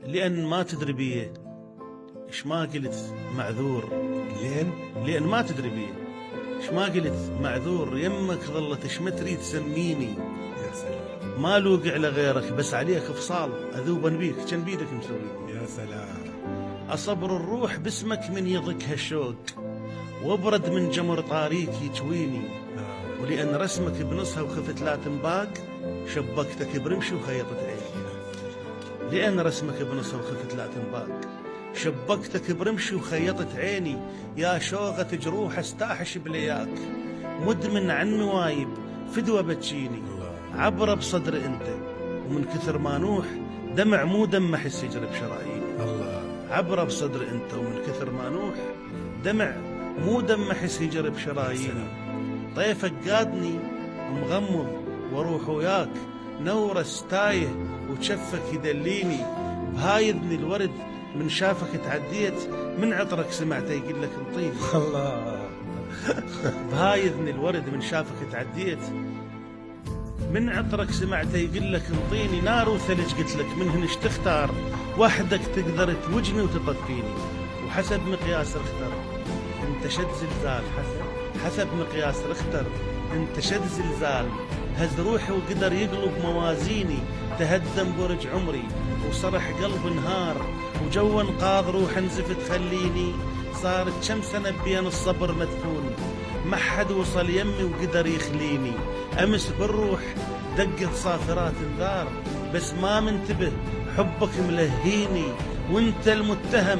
لأن ما تدري بيه. إيش ما قلت معذور؟ لأن ما تدري بيه. إيش ما قلت معذور؟ يمك ظلت إيش ما تريد تسميني. يا سلام. ما لوقع لغيرك بس عليك فصال، أذوبا بيك كان بيدك مسوي. يا سلام. أصبر الروح باسمك من يضك هالشوق، وابرد من جمر طاريك يجويني. ولأن رسمك بنصها وخفت لا تنباق، شبكتك برمشي وخيطت عيني. لأن رسمك بنصها وخفت لا تنباق، شبكتك برمشي وخيطت عيني. يا شوغة جروح استاحش بلياك، مدمن عن نوايب فدوى بتشيني. عبرة بصدر انت ومن كثر ما نوح، دمع مو دم حس يجري بشراييني. عبرة بصدر انت ومن كثر ما نوح، دمع مو دم حس يجري بشراييني. طيفك قادني مغمض واروح وياك، نورس تايه وشفك يدليني. بهاي اذن الورد من شافك تعديت، من عطرك سمعته يقول لك انطيني. الله. بهاي اذن الورد من شافك تعديت، من عطرك سمعته يقول لك انطيني. نار وثلج قلت لك منهن ايش تختار، وحدك تقدر توجني وتطفيني. وحسب مقياس رختر انت شد زلزال، حسب مقياس رختر انت شد زلزال. هز روحي وقدر يقلب موازيني، تهدم برج عمري وصرح قلب نهار. وجوا انقاض روح انزفت خليني، صارت كم سنة بين الصبر مدفون، ما حد وصل يمي وقدر يخليني. امس بالروح دقت صافرات انذار، بس ما منتبه حبك ملهيني. وانت المتهم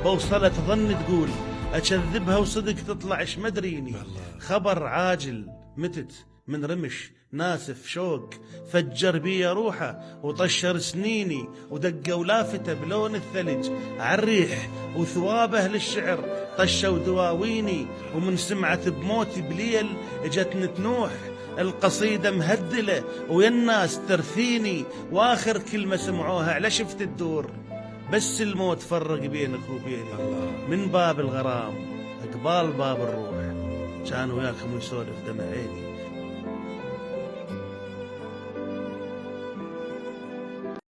بوصلة ظن تقول، اكذبها وصدق تطلع ايش مدريني. خبر عاجل متت من رمش ناسف شوق، فجر بي روحه وطشر سنيني. ودقه ولافته بلون الثلج عالريح، وثوابه للشعر طشوا دواويني. ومن سمعت بموتي بليل اجتني تنوح، القصيدة مهدلة ويا الناس ترثيني. واخر كلمة سمعوها على شفت الدور، بس الموت فرق بينك وبيني. من باب الغرام اقبال باب الروح، كان وياكم يسولف دمع عيني.